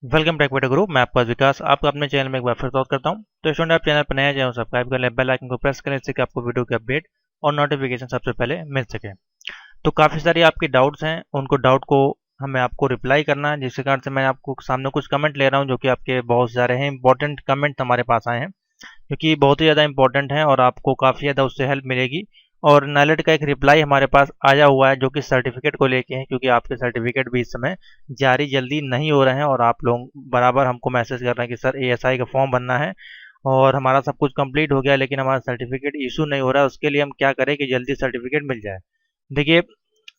Welcome back बेटा गुरु। मैं आपका विकास आपका अपने चैनल में एक बार फिर स्वागत करता हूं। तो स्टूडेंट, आप चैनल पर नया जाए सब्सक्राइब कर लें, बेल आइकन को प्रेस करें जिससे कि आपको वीडियो की अपडेट और नोटिफिकेशन सबसे पहले मिल सके। तो काफ़ी सारी आपकी डाउट्स हैं, उनको डाउट को हमें आपको रिप्लाई करना है, जिसके कारण से मैं आपको सामने कुछ कमेंट ले रहा हूँ जो कि आपके बहुत सारे हैं इंपॉर्टेंट कमेंट हमारे पास आए हैं, क्योंकि बहुत ही ज़्यादा इंपॉर्टेंट है और आपको काफ़ी ज़्यादा उससे हेल्प मिलेगी। और नाइलेट का एक रिप्लाई हमारे पास आया हुआ है जो कि सर्टिफिकेट को लेके है, क्योंकि आपके सर्टिफिकेट भी इस समय जारी जल्दी नहीं हो रहे हैं और आप लोग बराबर हमको मैसेज कर रहे हैं कि सर एएसआई का फॉर्म भरना है और हमारा सब कुछ कंप्लीट हो गया लेकिन हमारा सर्टिफिकेट इशू नहीं हो रहा है। उसके लिए हम क्या करें कि जल्दी सर्टिफिकेट मिल जाए। देखिए,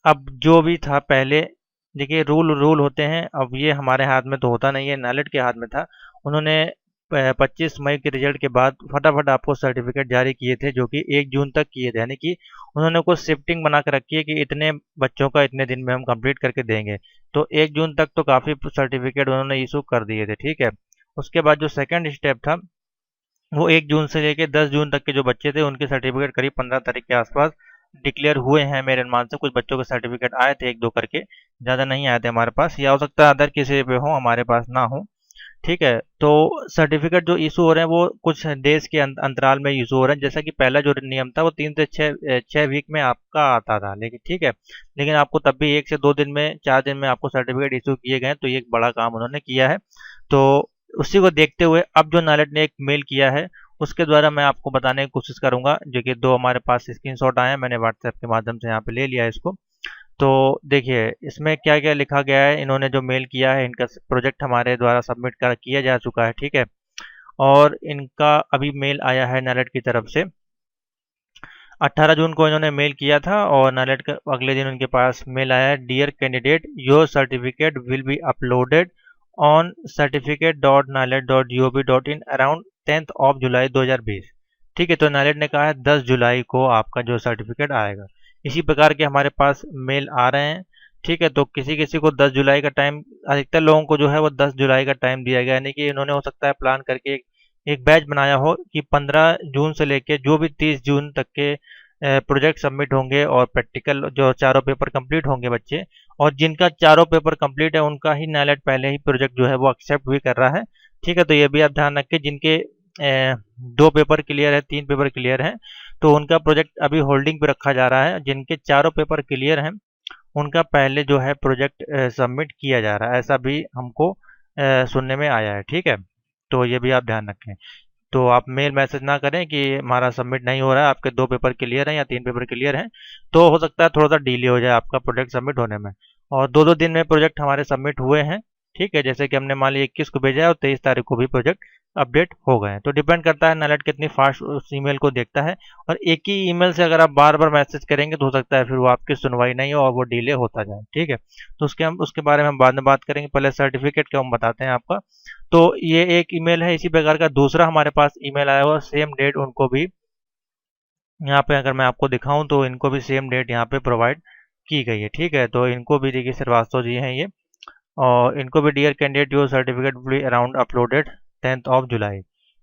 अब जो भी था पहले, देखिए रूल रूल होते हैं, अब ये हमारे हाथ में तो होता नहीं है, नाइलेट के हाथ में था। उन्होंने 25 मई के रिजल्ट के बाद फटाफट आपको सर्टिफिकेट जारी किए थे जो कि 1 जून तक किए थे, यानी कि उन्होंने कुछ शिफ्टिंग बना के रखी है कि इतने बच्चों का इतने दिन में हम कंप्लीट करके देंगे। तो 1 जून तक तो काफ़ी सर्टिफिकेट उन्होंने इशू कर दिए थे, ठीक है। उसके बाद जो सेकंड स्टेप था वो 1 जून से लेकर 10 जून तक के जो बच्चे थे उनके सर्टिफिकेट करीब 15 तारीख के आसपास डिक्लेयर हुए हैं मेरे अनुमान से। कुछ बच्चों के सर्टिफिकेट आए थे एक दो करके, ज़्यादा नहीं आए थे हमारे पास, या हो सकता है अदर किसी पे हो, हमारे पास ना हो, ठीक है। तो सर्टिफिकेट जो इशू हो रहे हैं वो कुछ देश के अंतराल में इशू हो रहे हैं। जैसा कि पहला जो नियम था वो 3 से 6 वीक में आपका आता था, लेकिन ठीक है, लेकिन आपको तब भी 1 से 2 दिन में 4 दिन में आपको सर्टिफिकेट इशू किए गए, तो ये एक बड़ा काम उन्होंने किया है। तो उसी को देखते हुए अब जो नाइलेट ने एक मेल किया है उसके द्वारा मैं आपको बताने की कोशिश करूंगा, जो कि दो हमारे पास स्क्रीनशॉट आए हैं, मैंने व्हाट्सएप के माध्यम से यहाँ पे ले लिया है इसको। तो देखिए इसमें क्या क्या लिखा गया है, इन्होंने जो मेल किया है, इनका प्रोजेक्ट हमारे द्वारा सबमिट कर किया जा चुका है, ठीक है। और इनका अभी मेल आया है नाइलेट की तरफ से, 18 जून को इन्होंने मेल किया था और नाइलेट का अगले दिन उनके पास मेल आया है, dear candidate your certificate will be uploaded on certificate.nilet.gov.in around 10th of July 2020। ठीक है, तो नाइलेट ने कहा है 10 जुलाई को आपका जो सर्टिफिकेट आएगा। इसी प्रकार के हमारे पास मेल आ रहे हैं, ठीक है। तो किसी किसी को 10 जुलाई का टाइम, अधिकतर लोगों को जो है वो 10 जुलाई का टाइम दिया गया, यानी कि इन्होंने हो सकता है प्लान करके एक बैच बनाया हो कि 15 जून से लेके जो भी 30 जून तक के प्रोजेक्ट सबमिट होंगे और प्रैक्टिकल जो चारों पेपर कंप्लीट होंगे बच्चे, और जिनका चारों पेपर कंप्लीट है उनका ही नाइलेट पहले ही प्रोजेक्ट जो है वो एक्सेप्ट भी कर रहा है, ठीक है। तो ये भी आप ध्यान रखें, जिनके 2 पेपर क्लियर है, 3 पेपर क्लियर है, तो उनका प्रोजेक्ट अभी होल्डिंग पे रखा जा रहा है। जिनके चारों पेपर क्लियर हैं उनका पहले जो है प्रोजेक्ट सबमिट किया जा रहा है, ऐसा भी हमको सुनने में आया है, ठीक है। तो ये भी आप ध्यान रखें। तो आप मेल मैसेज ना करें कि हमारा सबमिट नहीं हो रहा है, आपके 2 पेपर क्लियर हैं या 3 पेपर क्लियर हैं, तो हो सकता है थोड़ा सा डिले हो जाए आपका प्रोजेक्ट सबमिट होने में। और 2-2 दिन में प्रोजेक्ट हमारे सबमिट हुए हैं, ठीक है। जैसे कि हमने मान लिया 21 को भेजा है और 23 तारीख को भी प्रोजेक्ट अपडेट हो गए हैं। तो डिपेंड करता है नाइलेट कितनी फास्ट उस ईमेल को देखता है, और एक ही ईमेल से अगर आप बार बार मैसेज करेंगे तो हो सकता है फिर वो आपकी सुनवाई नहीं हो और वो डिले होता जाए, ठीक है। तो उसके बारे में हम बाद में बात करेंगे, पहले सर्टिफिकेट का हम बताते हैं आपका। तो ये एक ईमेल है, इसी प्रकार का दूसरा हमारे पास ईमेल आया हुआ, सेम डेट उनको भी यहाँ पे अगर मैं आपको दिखाऊं तो इनको भी सेम डेट यहाँ पे प्रोवाइड की गई है, ठीक है। तो इनको भी देखिए श्रीवास्तव जी हैं ये, और इनको भी dear candidate your certificate will be around uploaded 10th of July.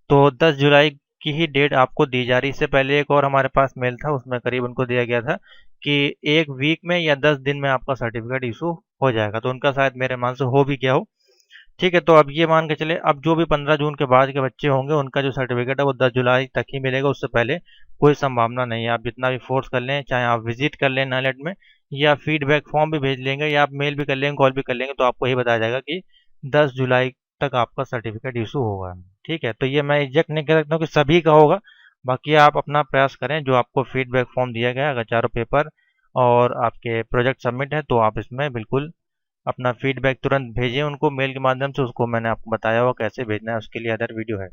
तो 10 जुलाई की ही डेट आपको दी जा रही। इससे पहले एक और हमारे पास मेल था, उसमें करीब उनको दिया गया था कि 1 वीक में या 10 दिन में आपका सर्टिफिकेट इशू हो जाएगा, तो उनका शायद मेरे मान से हो भी गया हो, ठीक है। तो अब ये मान के चले, अब जो भी 15 जून के बाद के बच्चे होंगे उनका जो सर्टिफिकेट है वो 10 जुलाई तक ही मिलेगा, उससे पहले कोई संभावना नहीं है। आप जितना भी फोर्स कर लें, चाहे आप विजिट कर लें नाइलेट में, या फीडबैक फॉर्म भी भेज लेंगे, या आप मेल भी कर लेंगे, कॉल भी कर लेंगे, तो आपको यही बताया जाएगा कि 10 जुलाई तक आपका सर्टिफिकेट इशू होगा, ठीक है। तो ये मैं एग्जैक्ट नहीं कह सकता हूँ कि सभी का होगा, बाकी आप अपना प्रयास करें। जो आपको फीडबैक फॉर्म दिया गया है, अगर चारों पेपर और आपके प्रोजेक्ट सबमिट है तो आप इसमें बिल्कुल अपना फीडबैक तुरंत भेजें उनको मेल के माध्यम से। उसको मैंने आपको बताया हुआ कैसे भेजना है, उसके लिए अदर वीडियो है।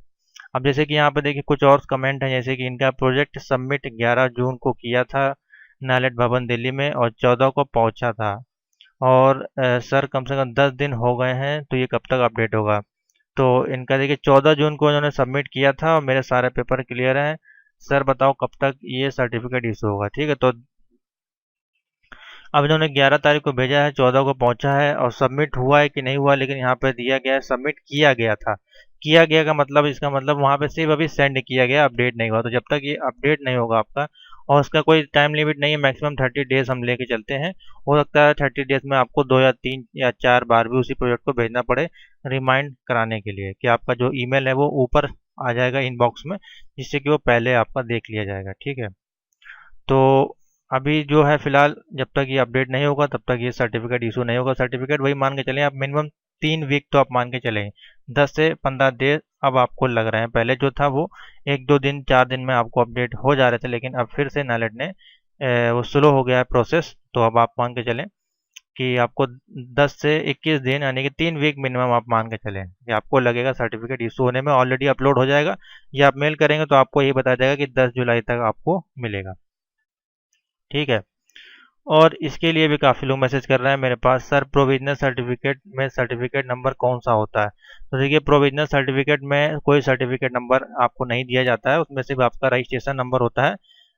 अब जैसे कि यहाँ पे देखिए कुछ और कमेंट है, जैसे कि इनका प्रोजेक्ट सबमिट 11 जून को किया था नाइलेट भवन दिल्ली में और 14 को पहुंचा था, और सर कम से कम 10 दिन हो गए हैं, तो ये कब तक अपडेट होगा। तो इनका देखिए 14 जून को इन्होंने सबमिट किया था और मेरे सारे पेपर क्लियर हैं, सर बताओ कब तक ये सर्टिफिकेट इशू होगा, ठीक है। तो अब इन्होंने 11 तारीख को भेजा है, 14 को पहुंचा है, और सबमिट हुआ है कि नहीं हुआ, लेकिन यहाँ पे दिया गया है सबमिट किया गया था। किया गया का मतलब, इसका मतलब वहाँ पे सिर्फ अभी सेंड किया गया, अपडेट नहीं हुआ। तो जब तक ये अपडेट नहीं होगा आपका और उसका कोई टाइम लिमिट नहीं है, मैक्सिमम 30 डेज हम लेके चलते हैं। हो सकता है 30 डेज में आपको 2 या 3 या 4 बार भी उसी प्रोजेक्ट को भेजना पड़े रिमाइंड कराने के लिए, कि आपका जो ईमेल है वो ऊपर आ जाएगा इनबॉक्स में, जिससे कि वो पहले आपका देख लिया जाएगा। ठीक है, तो अभी जो है फिलहाल जब तक ये अपडेट नहीं होगा तब तक ये सर्टिफिकेट इशू नहीं होगा। सर्टिफिकेट वही मान के चलें आप, मिनिमम 3 वीक तो आप मान के चलें, 10 से 15 दिन अब आपको लग रहे हैं। पहले जो था वो 1-2 दिन 4 दिन में आपको अपडेट हो जा रहे थे, लेकिन अब फिर से नालेट ने वो स्लो हो गया है प्रोसेस। तो अब आप मान के चलें कि आपको 10 से 21 दिन यानी कि 3 वीक मिनिमम आप मान के चलें कि आपको लगेगा सर्टिफिकेट इशू होने में। ऑलरेडी अपलोड हो जाएगा, या आप मेल करेंगे तो आपको ये बताया जाएगा कि 10 जुलाई तक आपको मिलेगा। ठीक है, और इसके लिए भी काफ़ी लोग मैसेज कर रहे हैं मेरे पास, सर प्रोविजनल सर्टिफिकेट में सर्टिफिकेट नंबर कौन सा होता है। तो देखिए, प्रोविजनल सर्टिफिकेट में कोई सर्टिफिकेट नंबर आपको नहीं दिया जाता है, उसमें सिर्फ आपका रजिस्ट्रेशन नंबर होता है।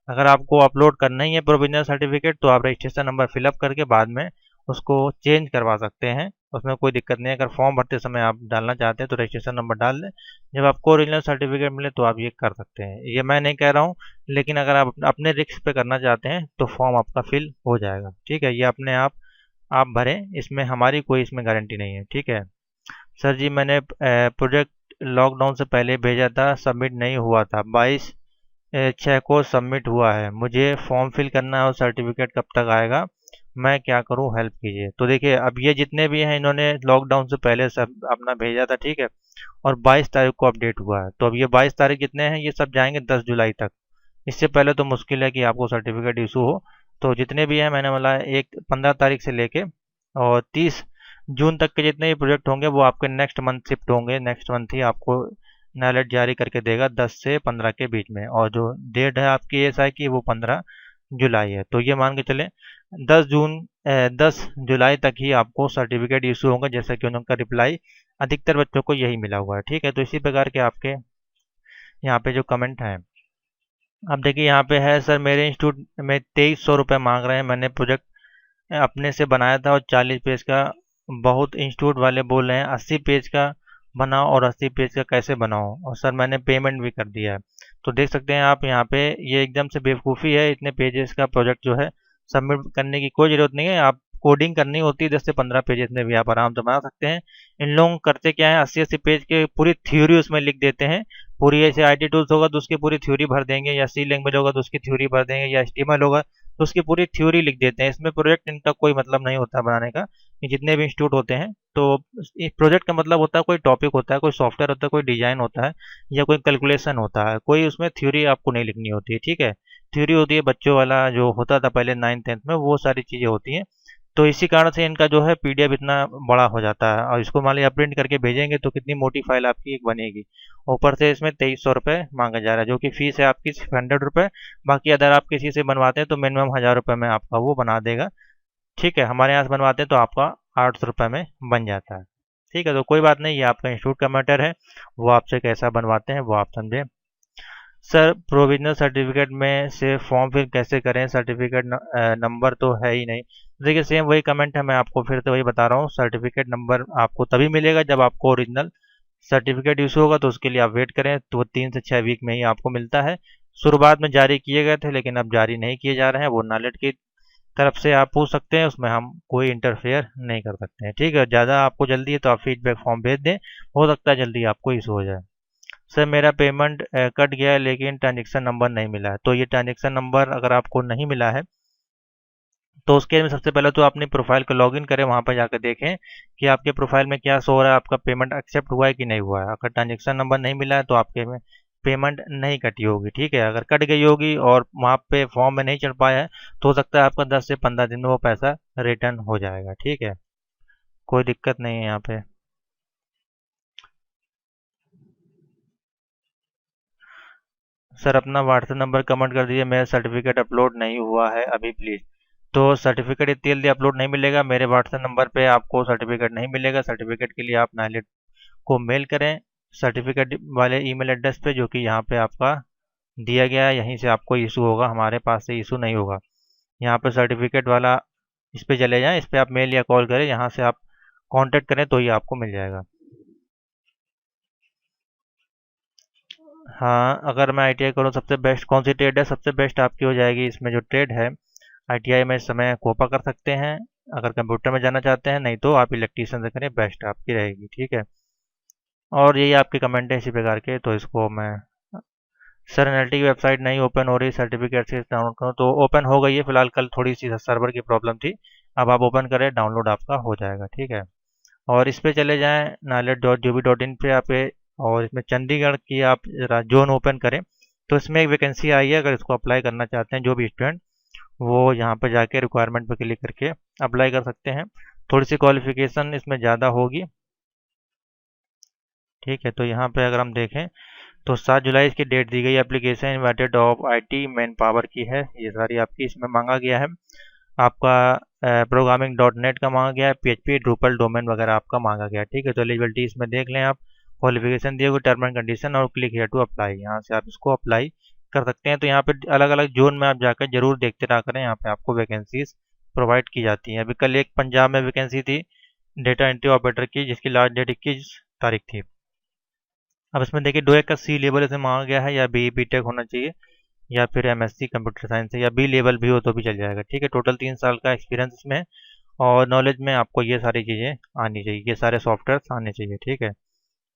अगर आपको अपलोड करना ही है प्रोविजनल सर्टिफिकेट तो आप रजिस्ट्रेशन नंबर फिलअप करके बाद में उसको चेंज करवा सकते हैं, उसमें कोई दिक्कत नहीं है। अगर फॉर्म भरते समय आप डालना चाहते हैं तो रजिस्ट्रेशन नंबर डाल दें, जब आपको ओरिजिनल सर्टिफिकेट मिले तो आप ये कर सकते हैं। ये मैं नहीं कह रहा हूँ, लेकिन अगर आप अपने रिस्क पे करना चाहते हैं तो फॉर्म आपका फिल हो जाएगा। ठीक है, ये अपने आप भरें, इसमें हमारी कोई इसमें गारंटी नहीं है। ठीक है, सर जी मैंने प्रोजेक्ट लॉकडाउन से पहले भेजा था, सबमिट नहीं हुआ था, 22/6 को सबमिट हुआ है, मुझे फॉर्म फिल करना है और सर्टिफिकेट कब तक आएगा, मैं क्या करूं, हेल्प कीजिए। तो देखिए, अब ये जितने भी हैं इन्होंने लॉकडाउन से पहले सब अपना भेजा था। ठीक है, और 22 तारीख को अपडेट हुआ है, तो अब ये 22 तारीख जितने हैं ये सब जाएंगे 10 जुलाई तक। इससे पहले तो मुश्किल है कि आपको सर्टिफिकेट इशू हो। तो जितने भी हैं, मैंने बोला एक 15 तारीख से लेके और 30 जून तक के जितने भी प्रोजेक्ट होंगे वो आपके नेक्स्ट मंथ शिफ्ट होंगे। नेक्स्ट मंथ ही आपको नालेट जारी करके देगा 10 से 15 के बीच में, और जो डेट है आपकी एएसआई की वो 15 जुलाई है। तो ये मान के चलें 10 जुलाई तक ही आपको सर्टिफिकेट इशू होगा, जैसा कि उनका रिप्लाई अधिकतर बच्चों को यही मिला हुआ है। ठीक है, तो इसी प्रकार के आपके यहाँ पे जो कमेंट हैं, अब देखिए यहाँ पे है, सर मेरे इंस्टीट्यूट में 2300 रुपये मांग रहे हैं, मैंने प्रोजेक्ट अपने से बनाया था और 40 पेज का, बहुत इंस्टीट्यूट वाले बोल रहे हैं 80 पेज का बनाओ, और 80 पेज का कैसे बनाओ, और सर मैंने पेमेंट भी कर दिया है। तो देख सकते हैं आप यहाँ पे, ये एकदम से बेवकूफ़ी है, इतने पेजेस का प्रोजेक्ट जो है सबमिट करने की कोई ज़रूरत नहीं है। आप कोडिंग करनी होती है 10 से 15 पेजेस में भी आप आराम से बना सकते हैं। इन लोग करते क्या है, 80-80 पेज के पूरी थ्योरी उसमें लिख देते हैं। पूरी ऐसे आईटी टूल्स होगा तो उसकी पूरी थ्योरी भर देंगे, या सी लैंग्वेज होगा तो उसकी थ्योरी भर देंगे, या एचटीएमएल होगा तो उसकी पूरी थ्योरी लिख देते हैं। इसमें प्रोजेक्ट इनका कोई मतलब नहीं होता बनाने का। ये जितने भी इंस्टीट्यूट होते हैं, तो एक प्रोजेक्ट का मतलब होता है कोई टॉपिक होता है, कोई सॉफ्टवेयर होता है, कोई डिजाइन होता है, या कोई कैलकुलेशन होता है, कोई उसमें थ्योरी आपको नहीं लिखनी होती है। ठीक है, थ्योरी होती है बच्चों वाला जो होता था पहले 9th-10th में, वो सारी चीज़ें होती हैं। तो इसी कारण से इनका जो है पीडीएफ इतना बड़ा हो जाता है, और इसको मान लिया प्रिंट करके भेजेंगे तो कितनी मोटी फाइल आपकी एक बनेगी। ऊपर से इसमें 2300 रुपये मांगा जा रहा है, जो कि फीस है आपकी 100 रुपये। बाकी अगर आप किसी से बनवाते हैं तो मिनिमम 1000 रुपये में आपका वो बना देगा। ठीक है, हमारे यहाँ से बनवाते हैं तो आपका 800 रुपये में बन जाता है। ठीक है, तो कोई बात नहीं, ये आपका इंस्टीट्यूट का मैटर है, वो आपसे कैसा बनवाते हैं वो आप समझें। सर प्रोविजनल सर्टिफिकेट में से फॉर्म फिल कैसे करें, सर्टिफिकेट नंबर तो है ही नहीं। देखिए, सेम वही कमेंट है, मैं आपको फिर से वही बता रहा हूँ, सर्टिफिकेट नंबर आपको तभी मिलेगा जब आपको ओरिजिनल सर्टिफिकेट इशू होगा, तो उसके लिए आप वेट करें, तो वो 3 से 6 वीक में ही आपको मिलता है। शुरुआत में जारी किए गए थे लेकिन अब जारी नहीं किए जा रहे हैं, वो नालेट की तरफ से आप पूछ सकते हैं, उसमें हम कोई इंटरफेयर नहीं कर सकते हैं। ठीक है, ज़्यादा आपको जल्दी है तो आप फीडबैक फॉर्म भेज दें, हो सकता है जल्दी आपको इशू हो जाए। सर मेरा पेमेंट कट गया है लेकिन ट्रांजेक्शन नंबर नहीं मिला है। तो ये ट्रांजेक्शन नंबर अगर आपको नहीं मिला है तो उसके लिए सबसे पहले तो अपनी प्रोफाइल को लॉगिन करें, वहाँ पर जाकर देखें कि आपके प्रोफाइल में क्या शो हो रहा है, आपका पेमेंट एक्सेप्ट हुआ है कि नहीं हुआ है। अगर ट्रांजेक्शन नंबर नहीं मिला है तो आपके में पेमेंट नहीं कटी होगी। ठीक है, अगर कट गई होगी और वहाँ पे फॉर्म में नहीं चढ़ पाया है तो हो सकता है आपका 10 से 15 दिन में वो पैसा रिटर्न हो जाएगा। ठीक है, कोई दिक्कत नहीं है यहाँ पे। सर अपना व्हाट्सएप नंबर कमेंट कर दीजिए, मेरा सर्टिफिकेट अपलोड नहीं हुआ है अभी प्लीज़। तो सर्टिफिकेट इतनी जल्दी अपलोड नहीं मिलेगा, मेरे व्हाट्सएप नंबर पे आपको सर्टिफिकेट नहीं मिलेगा। सर्टिफिकेट के लिए आप नाइलेट को मेल करें सर्टिफिकेट वाले ईमेल एड्रेस पे, जो कि यहाँ पे आपका दिया गया है, यहीं से आपको इशू होगा, हमारे पास से इशू नहीं होगा। यहाँ पे सर्टिफिकेट वाला इस पे चले जाएं, इस पे आप मेल या कॉल करें, यहाँ से आप कांटेक्ट करें तो ही आपको मिल जाएगा। हाँ, अगर मैं ITI करूँ सबसे बेस्ट कौन सी ट्रेड है? सबसे बेस्ट आपकी हो जाएगी इसमें जो ट्रेड है, ITI में इस समय कोपा कर सकते हैं अगर कंप्यूटर में जाना चाहते हैं, नहीं तो आप इलेक्ट्रीशियन से करें, बेस्ट आपकी रहेगी। ठीक है, और यही आपके कमेंट है इसी प्रकार के। तो इसको मैं, सर NLT की वेबसाइट नहीं ओपन हो रही, सर्टिफिकेट से डाउनलोड करूँ तो ओपन हो गई है फिलहाल, कल थोड़ी सी सर्वर की प्रॉब्लम थी। अब आप ओपन करें, डाउनलोड आपका हो जाएगा। ठीक है, और इस पे चले जाएं knowledge.gov.in पे आप और इसमें चंडीगढ़ की आप जरा जोन ओपन करें तो इसमें एक वैकेंसी आई है। अगर इसको अप्लाई करना चाहते हैं जो भी स्टूडेंट, वो यहाँ पर जाके रिक्वायरमेंट पर क्लिक करके अप्लाई कर सकते हैं। थोड़ी सी क्वालिफिकेशन इसमें ज़्यादा होगी। ठीक है, तो यहाँ पे अगर हम देखें तो 7 जुलाई इसकी डेट दी गई। Application invited of IT man power की है, ये सारी आपकी इसमें मांगा गया है। आपका प्रोग्रामिंग .NET का मांगा गया है, PHP ड्रूपल डोमेन वगैरह आपका मांगा गया है। ठीक है, तो एलिजिबिलिटी इसमें देख लें आप, क्वालिफिकेशन दिए हुए, टर्म एंड कंडीशन और क्लिक हियर टू अप्लाई, यहाँ से आप इसको अप्लाई कर सकते हैं। तो यहाँ पे अलग अलग जोन में आप जाकर जरूर देखते रहा करें, यहाँ पे आपको वैकेंसीज प्रोवाइड की जाती हैं। अभी कल एक पंजाब में वैकेंसी थी डेटा एंट्री ऑपरेटर की, जिसकी लास्ट डेट 21 तारीख थी। अब इसमें देखिए 2 का C लेवल इसमें मांगा गया है, या BTech होना चाहिए, या फिर MSc कंप्यूटर साइंस है, या B लेवल भी हो तो भी चल जाएगा। ठीक है, टोटल 3 साल का एक्सपीरियंस इसमें है, और नॉलेज में आपको ये सारी चीज़ें आनी चाहिए, ये सारे सॉफ्टवेयर आने चाहिए। ठीक है,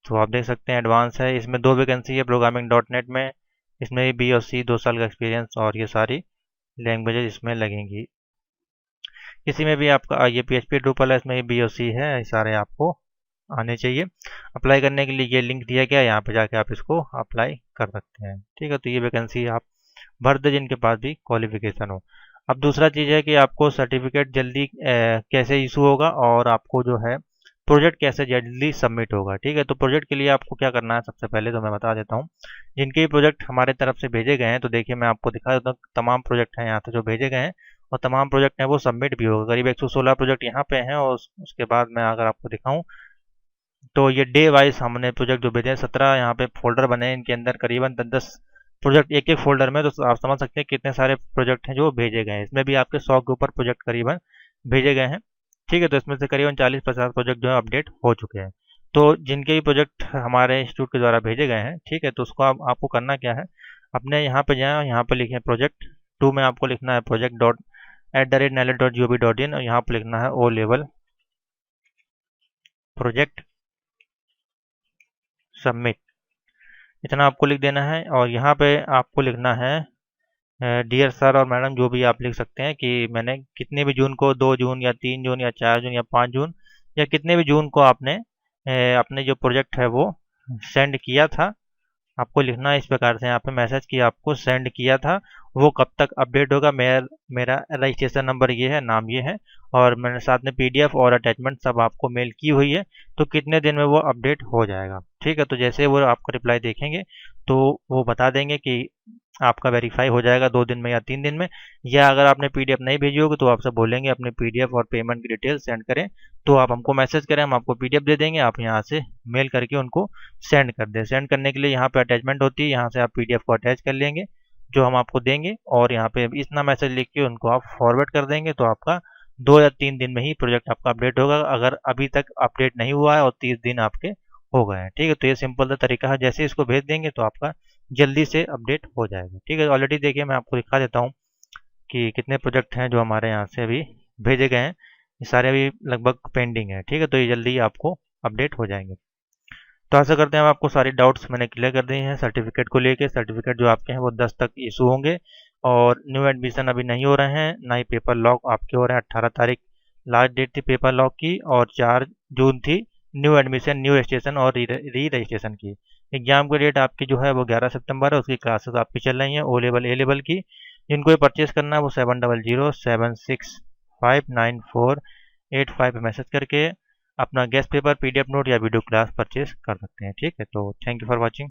तो आप देख सकते हैं एडवांस है, इसमें 2 वैकेंसी है प्रोग्रामिंग .NET में, इसमें भी B और C 2 साल का एक्सपीरियंस, और ये सारी लैंग्वेजेज इसमें लगेंगी। इसी में भी आपका ये PHP ड्रूपल है, इसमें B और C है, ये सारे आपको आने चाहिए। अप्लाई करने के लिए ये लिंक दिया गया है, यहाँ पे जाके आप इसको अप्लाई कर सकते हैं। ठीक है, तो ये वैकेंसी आप भर दे जिनके पास भी क्वालिफिकेशन हो। अब दूसरा चीज़ है कि आपको सर्टिफिकेट जल्दी कैसे इशू होगा, और आपको जो है प्रोजेक्ट कैसे जल्दी सबमिट होगा। ठीक है, तो प्रोजेक्ट के लिए आपको क्या करना है, सबसे पहले तो मैं बता देता हूँ। जिनके भी प्रोजेक्ट हमारे तरफ से भेजे गए हैं, तो देखिए मैं आपको दिखा देता हूँ, तमाम प्रोजेक्ट हैं यहाँ से जो भेजे गए हैं, और तमाम प्रोजेक्ट हैं वो सबमिट भी होगा। करीब 116 प्रोजेक्ट यहाँ पे हैं, और उसके बाद मैं अगर आपको दिखाऊँ तो ये डे वाइज हमने प्रोजेक्ट जो भेजे हैं, 17 यहाँ पे फोल्डर बने हैं, इनके अंदर करीबन 10-10 प्रोजेक्ट एक एक फोल्डर में, तो आप समझ सकते हैं कितने सारे प्रोजेक्ट हैं जो भेजे गए हैं। इसमें भी आपके 100 के ऊपर प्रोजेक्ट करीबन भेजे गए हैं। ठीक है, तो इसमें से करीबन 40-50 प्रोजेक्ट जो है अपडेट हो चुके हैं। तो जिनके भी प्रोजेक्ट हमारे इंस्टीट्यूट के द्वारा भेजे गए हैं, ठीक है, तो उसको आपको करना क्या है, अपने यहाँ पे जाए, यहाँ पे लिखें प्रोजेक्ट 2 में आपको लिखना है project.@knowledge.gov.in, और यहाँ पे लिखना है O लेवल प्रोजेक्ट सबमिट, इतना आपको लिख देना है। और यहाँ पे आपको लिखना है डियर सर और मैडम, जो भी आप लिख सकते हैं, कि मैंने कितने भी जून को, 2 जून या 3 जून या 4 जून या 5 जून या कितने भी जून को आपने अपने जो प्रोजेक्ट है वो सेंड किया था। आपको लिखना है इस प्रकार से यहाँ पे मैसेज कि आपको सेंड किया था, वो कब तक अपडेट होगा, मेरा रजिस्ट्रेशन नंबर ये है, नाम ये है, और मैंने साथ में PDF और अटैचमेंट सब आपको मेल की हुई है, तो कितने दिन में वो अपडेट हो जाएगा। ठीक है, तो जैसे वो आपका रिप्लाई देखेंगे तो वो बता देंगे कि आपका वेरीफाई हो जाएगा 2 दिन में या 3 दिन में, या अगर आपने PDF नहीं भेजी होगी तो आपसे बोलेंगे अपने PDF और पेमेंट की डिटेल सेंड करें, तो आप हमको मैसेज करें, हम आपको PDF दे देंगे, आप यहाँ से मेल करके उनको सेंड कर दें। सेंड करने के लिए यहाँ पे अटैचमेंट होती है, यहाँ से आप PDF को अटैच कर लेंगे जो हम आपको देंगे, और यहाँ पे इतना मैसेज लिख के उनको आप फॉरवर्ड कर देंगे, तो आपका 2 या 3 दिन में ही प्रोजेक्ट आपका अपडेट होगा, अगर अभी तक अपडेट नहीं हुआ है और 30 दिन आपके हो गए हैं। ठीक है, तो ये सिंपल सा तरीका है, जैसे इसको भेज देंगे तो आपका जल्दी से अपडेट हो जाएगा। ठीक है, ऑलरेडी देखिए मैं आपको दिखा देता हूँ कि कितने प्रोजेक्ट हैं जो हमारे यहाँ से अभी भेजे गए हैं, ये सारे अभी लगभग पेंडिंग है। ठीक है, तो ये जल्दी आपको अपडेट हो जाएंगे। तो आशा करते हैं आपको सारी डाउट्स मैंने क्लियर कर दी हैं सर्टिफिकेट को लेके। सर्टिफिकेट जो आपके हैं वो 10 तक इशू होंगे, और न्यू एडमिशन अभी नहीं हो रहे हैं, ना ही पेपर लॉक आपके हो रहे हैं। 18 तारीख लास्ट डेट थी पेपर लॉक की, और 4 जून थी न्यू एडमिशन, न्यू रजिस्ट्रेशन और री रजिस्ट्रेशन की। एग्जाम की डेट आपकी जो है वो 11 सितंबर है, उसकी क्लासेस आपकी चल रही हैं O लेवल A लेवल की। जिनको ये परचेज करना है वो 7007659485 पे मैसेज करके अपना गेस्ट पेपर, PDF नोट या वीडियो क्लास परचेज कर सकते हैं। ठीक है, तो थैंक यू फॉर वॉचिंग।